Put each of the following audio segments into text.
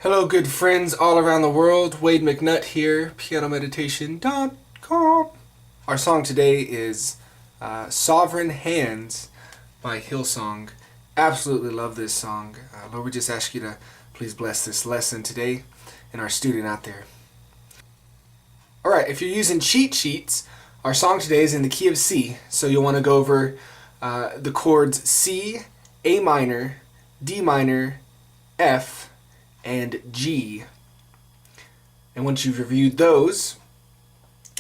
Hello, good friends all around the world. Wade McNutt here, pianomeditation.com. Our song today is Sovereign Hands by Hillsong. Absolutely love this song. Lord, we just ask you to please bless this lesson today and our student out there. Alright, if you're using cheat sheets, our song today is in the key of C. So you'll want to go over the chords C, A minor, D minor, F, and G. And once you've reviewed those,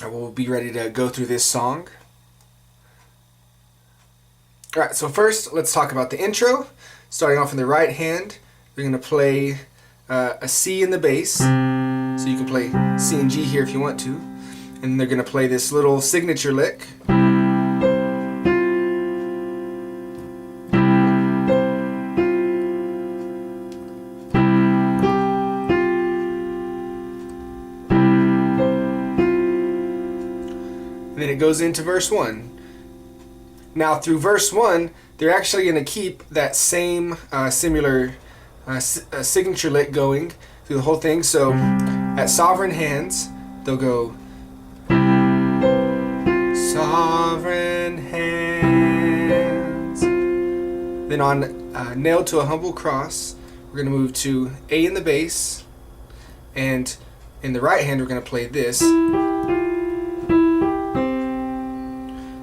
we'll be ready to go through this song. Alright, so first let's talk about the intro. Starting off in the right hand, we're going to play a C in the bass. So you can play C and G here if you want to. And they're going to play this little signature lick. Then it goes into verse 1. Now through verse 1, they're actually going to keep that same similar signature lick going through the whole thing. So at Sovereign Hands, they'll go Sovereign Hands. Then on Nailed to a Humble Cross, we're going to move to A in the bass, and in the right hand we're going to play this.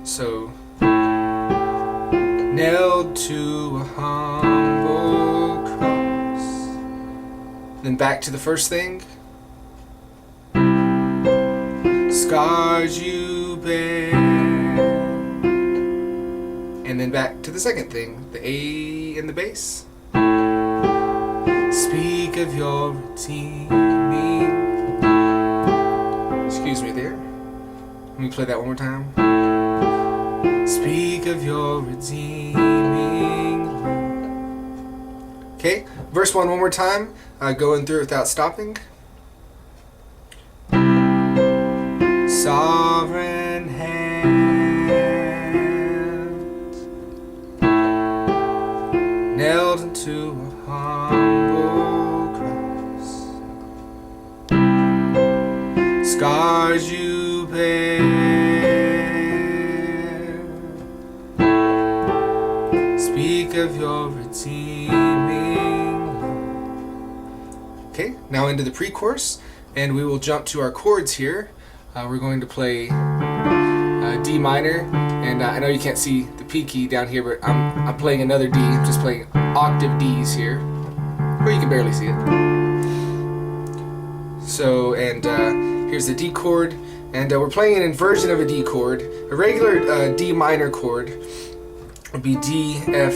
So, nailed to a humble cross. Then back to the first thing. Scars you bear. And then back to the second thing, the A in the bass. Speak of your redeeming. Excuse me there. Let me play that one more time. Speak of your redeeming love. Okay, verse 1 more time, going through it without stopping. Sovereign hands, nailed into a humble cross, scars you bear. Speak of your redeeming love. Okay, now into the pre-chorus, and we will jump to our chords here. We're going to play D minor, and I know you can't see the P key down here, but I'm playing another D. I'm just playing octave Ds here, or you can barely see it. So, and here's the D chord, and we're playing an inversion of a D chord. A regular D minor chord would be D, F,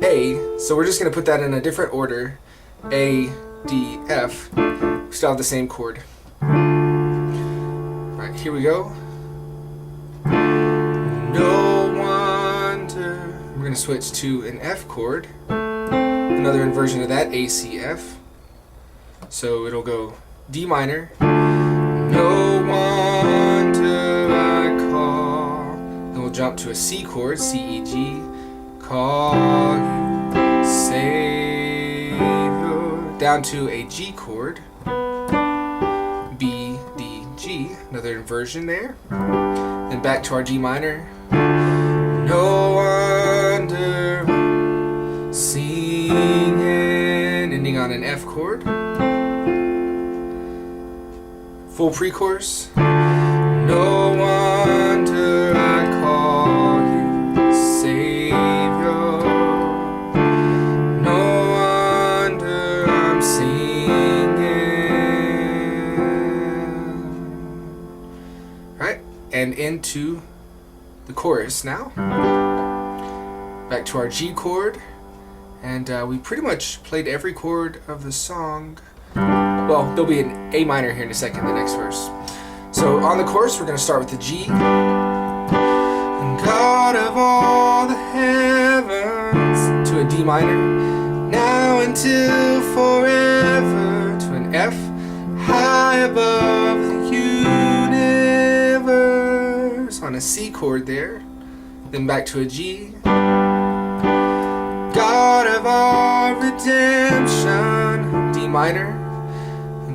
A. So we're just going to put that in a different order. A, D, F. We still have the same chord. Right, here we go. No wonder. We're going to switch to an F chord. Another inversion of that, A, C, F. So it'll go D minor. No wonder I call. Then we'll jump to a C chord, C, E, G. Call you Savior. Down to a G chord, B, D, G. Another inversion there. Then back to our G minor. No wonder singing, ending on an F chord. Full pre-chorus. No wonder I call you Savior. No wonder I'm singing. Right, and into the chorus now. Back to our G chord, and we pretty much played every chord of the song. Well, there'll be an A minor here in a second, the next verse. So on the chorus, we're going to start with the G. And God of all the heavens, to a D minor. Now until forever, to an F. High above the universe, on a C chord there. Then back to a G. God of our redemption, D minor.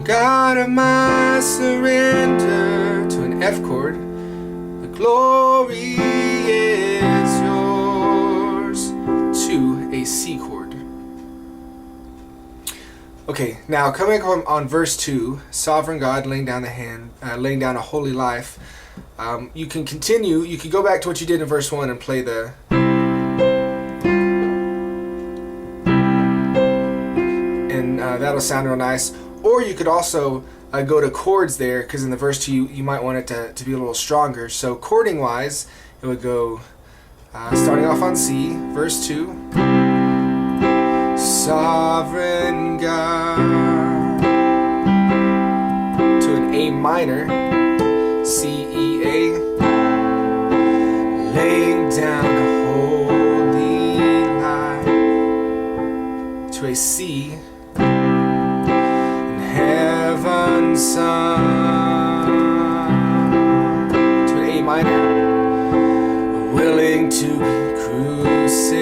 God of my surrender, to an F chord. The glory is yours, to a C chord. Okay, now coming on verse 2, sovereign God laying down laying down a holy life. You can continue. You can go back to what you did in verse 1 and play the. And that'll sound real nice. Or you could also go to chords there, because in the verse 2 you might want it to be a little stronger. So chording wise, it would go starting off on C, verse 2. Sovereign God, to an A minor, C, E, A, laying down a holy life, to a C, in heaven's Son, to an A minor, willing to be crucified.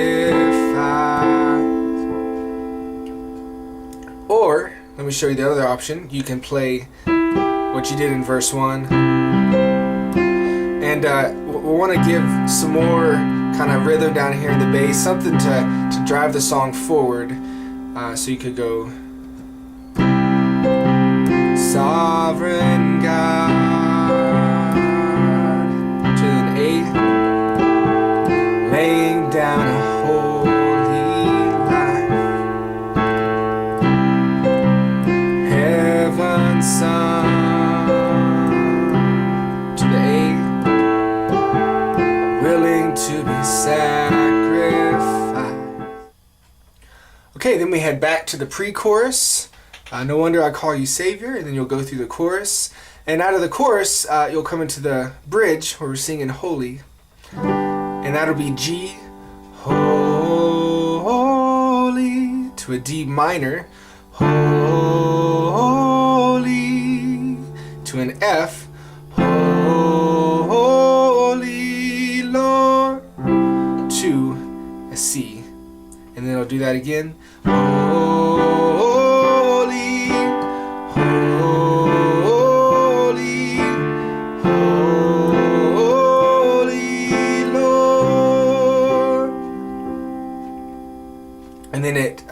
Or, let me show you the other option. You can play what you did in verse 1. And we'll want to give some more kind of rhythm down here in the bass, something to drive the song forward. So you could go, Sovereign God, to an A, laying down a holy life, heaven's Son, to the A, willing to be sacrificed. Okay, then we head back to the pre-chorus. No wonder I call you Savior, and then you'll go through the chorus. And out of the chorus, you'll come into the bridge where we're singing Holy. And that'll be G, holy, to a D minor, holy, to an F, holy Lord, to a C. And then I'll do that again. Holy, holy, holy Lord. And then it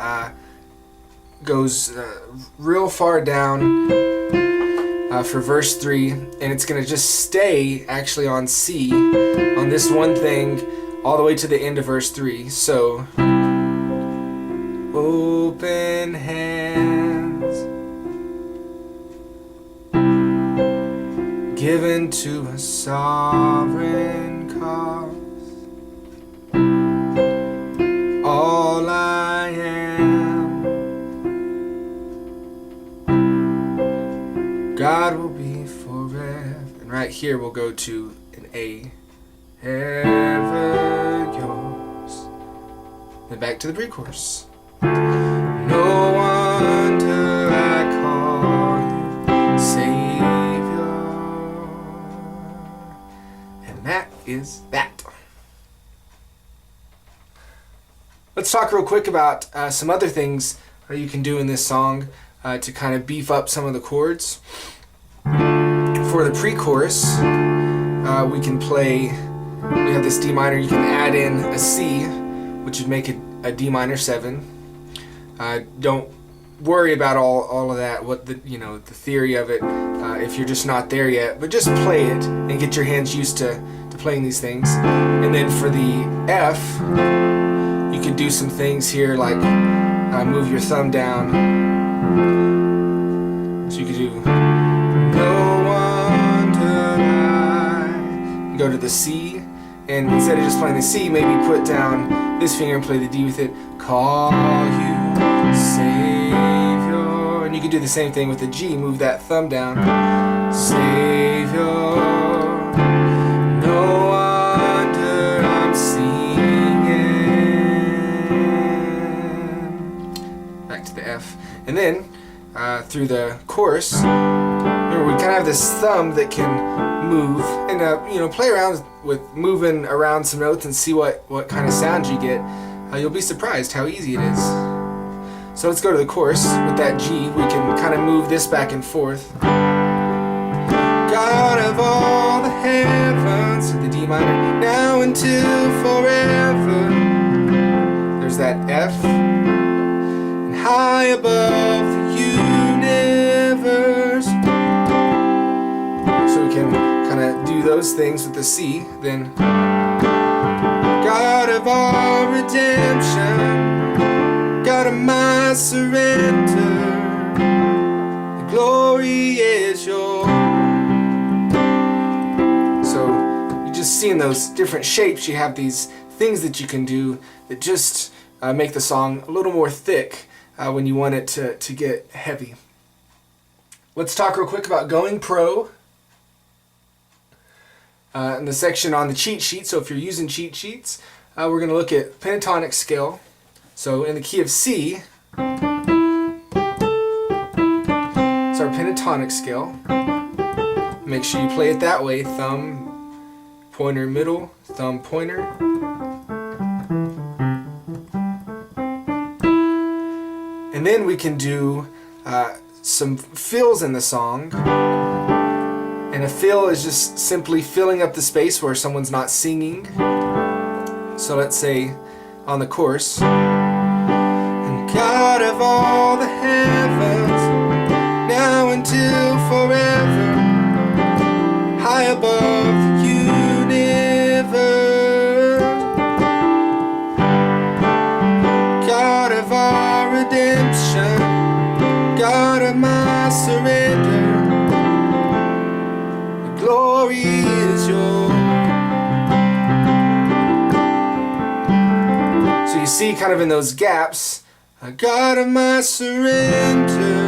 goes real far down for verse 3, and it's going to just stay actually on C, on this one thing, all the way to the end of verse 3. So, open hands, given to a sovereign cause, all I am, God will be forever. And right here we'll go to an A, ever yours. Then back to the pre-chorus. No wonder I call you Savior. And that is that. Let's talk real quick about some other things that you can do in this song to kind of beef up some of the chords. For the pre-chorus, we can play, we have this D minor, you can add in a C, which would make it a D minor 7. Don't worry about all of that, what the theory of it, if you're just not there yet, but just play it and get your hands used to playing these things. And then for the F, you can do some things here like move your thumb down. So you could do no wonder I, go to the C, and instead of just playing the C, maybe put down this finger and play the D with it. Call you Savior. And you can do the same thing with the G. Move that thumb down. Savior. No wonder I'm singing. Back to the F. And then through the chorus, remember we kind of have this thumb that can move and play around with moving around some notes and see what kind of sound you get. You'll be surprised how easy it is. So let's go to the chorus with that G. We can kind of move this back and forth. God of all the heavens, so the D minor, now until forever. There's that F, and high above the universe. So we can kind of do those things with the C. Then God of all redemption, God of my surrender, the glory is yours. So you're just seeing those different shapes. You have these things that you can do that just make the song a little more thick when you want it to get heavy. Let's talk real quick about going pro. In the section on the cheat sheet, so if you're using cheat sheets, we're going to look at pentatonic scale. So in the key of C, it's our pentatonic scale. Make sure you play it that way: thumb, pointer, middle, thumb, pointer. And then we can do some fills in the song. And a fill is just simply filling up the space where someone's not singing. So let's say on the chorus, and God of all the heavens, now until forever, high above the universe, God of our redemption, God of my surrender, glory is yours. So you see kind of in those gaps, God of my surrender,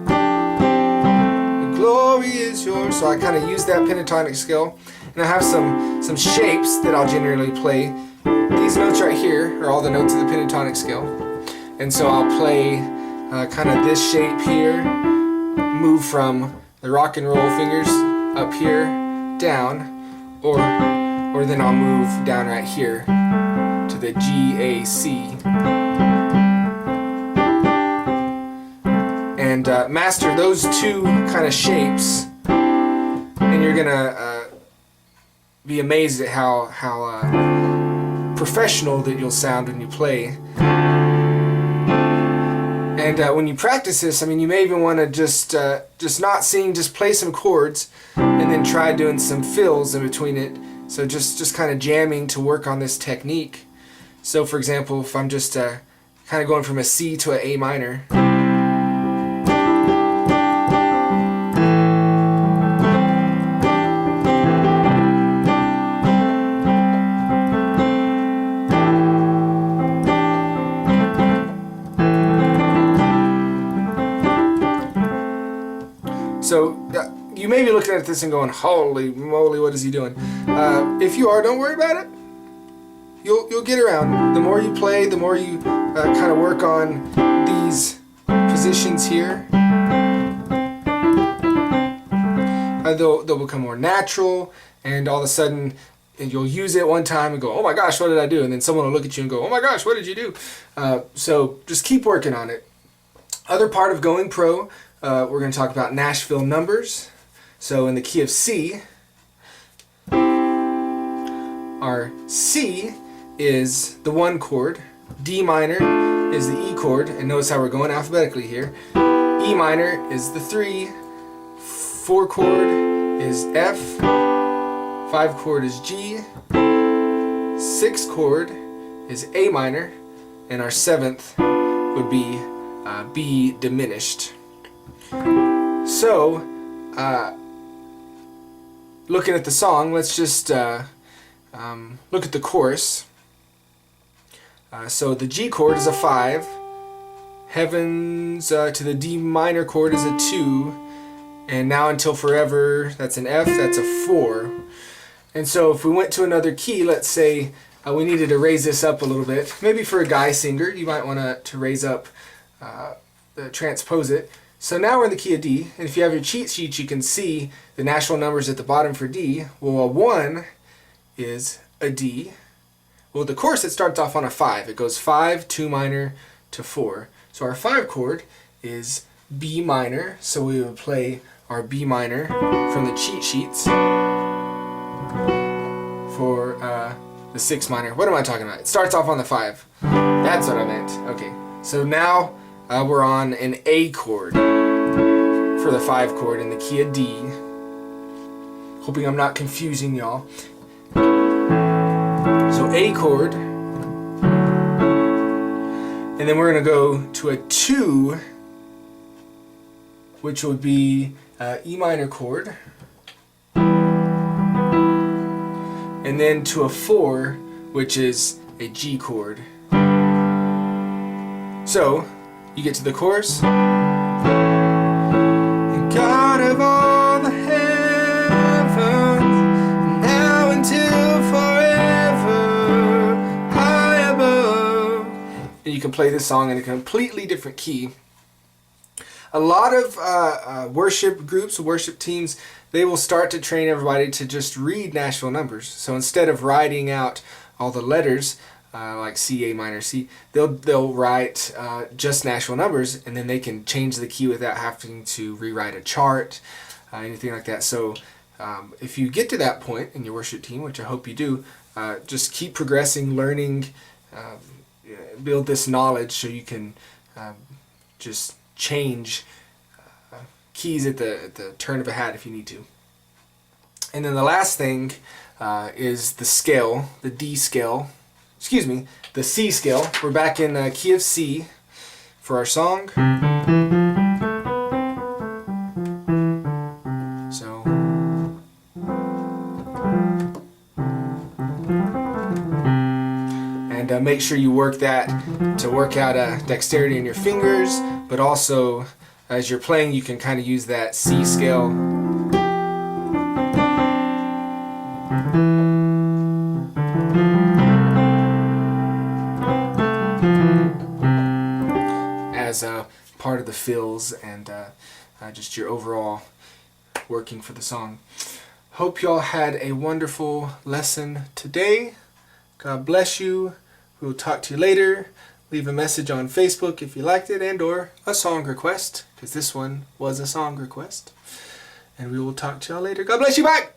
the glory is yours. So I kind of use that pentatonic scale, and I have some shapes that I'll generally play. These notes right here are all the notes of the pentatonic scale, and so I'll play kind of this shape here, move from the rock and roll fingers up here, down, or then I'll move down right here to the G, A, C. And master those two kind of shapes, and you're gonna be amazed at how professional that you'll sound when you play. And when you practice this, I mean, you may even want to just not sing, just play some chords, and then try doing some fills in between it. So just kind of jamming to work on this technique. So for example, if I'm just kind of going from a C to an A minor. So you may be looking at this and going, holy moly, what is he doing? If you are, don't worry about it. You'll get around. The more you play, the more you kind of work on these positions here. They'll become more natural, and all of a sudden you'll use it one time and go, oh my gosh, what did I do? And then someone will look at you and go, oh my gosh, what did you do? So just keep working on it. Other part of going pro, we're going to talk about Nashville numbers. So in the key of C, our C is the 1 chord, D minor is the E chord, and notice how we're going alphabetically here. E minor is the 3, 4 chord is F, 5 chord is G, 6 chord is A minor, and our 7th would be B diminished. So, looking at the song, let's just look at the chorus. So the G chord is a 5, heavens to the D minor chord is a 2, and now until forever, that's an F, that's a 4. And so if we went to another key, let's say we needed to raise this up a little bit. Maybe for a guy singer, you might want to raise up, transpose it. So now we're in the key of D, and if you have your cheat sheet, you can see the natural numbers at the bottom for D. Well, a 1 is a D. Well, the chorus, it starts off on a 5. It goes 5, 2 minor, to 4. So our 5 chord is B minor, so we would play our B minor from the cheat sheets for the 6 minor. What am I talking about? It starts off on the 5. That's what I meant. Okay, so now we're on an A chord for the 5 chord in the key of D. Hoping I'm not confusing y'all. So A chord, and then we're going to go to a 2, which would be E minor chord, and then to a 4, which is a G chord. So you get to the chorus. God of all the heavens, now until forever, high above. And you can play this song in a completely different key. A lot of worship groups, worship teams, they will start to train everybody to just read natural numbers. So instead of writing out all the letters, like C, A minor, C, they'll write just natural numbers, and then they can change the key without having to rewrite a chart, anything like that. So if you get to that point in your worship team, which I hope you do, just keep progressing, learning, build this knowledge so you can just change keys at the turn of a hat if you need to. And then the last thing is the scale, the D scale. Excuse me, the C scale. We're back in the key of C for our song. So, and make sure you work that to work out dexterity in your fingers, but also as you're playing you can kind of use that C scale as part of the fills and just your overall working for the song. Hope y'all had a wonderful lesson today. God bless you. We'll talk to you later. Leave a message on Facebook if you liked it, and or a song request, because this one was a song request. And we will talk to y'all later. God bless you. Bye!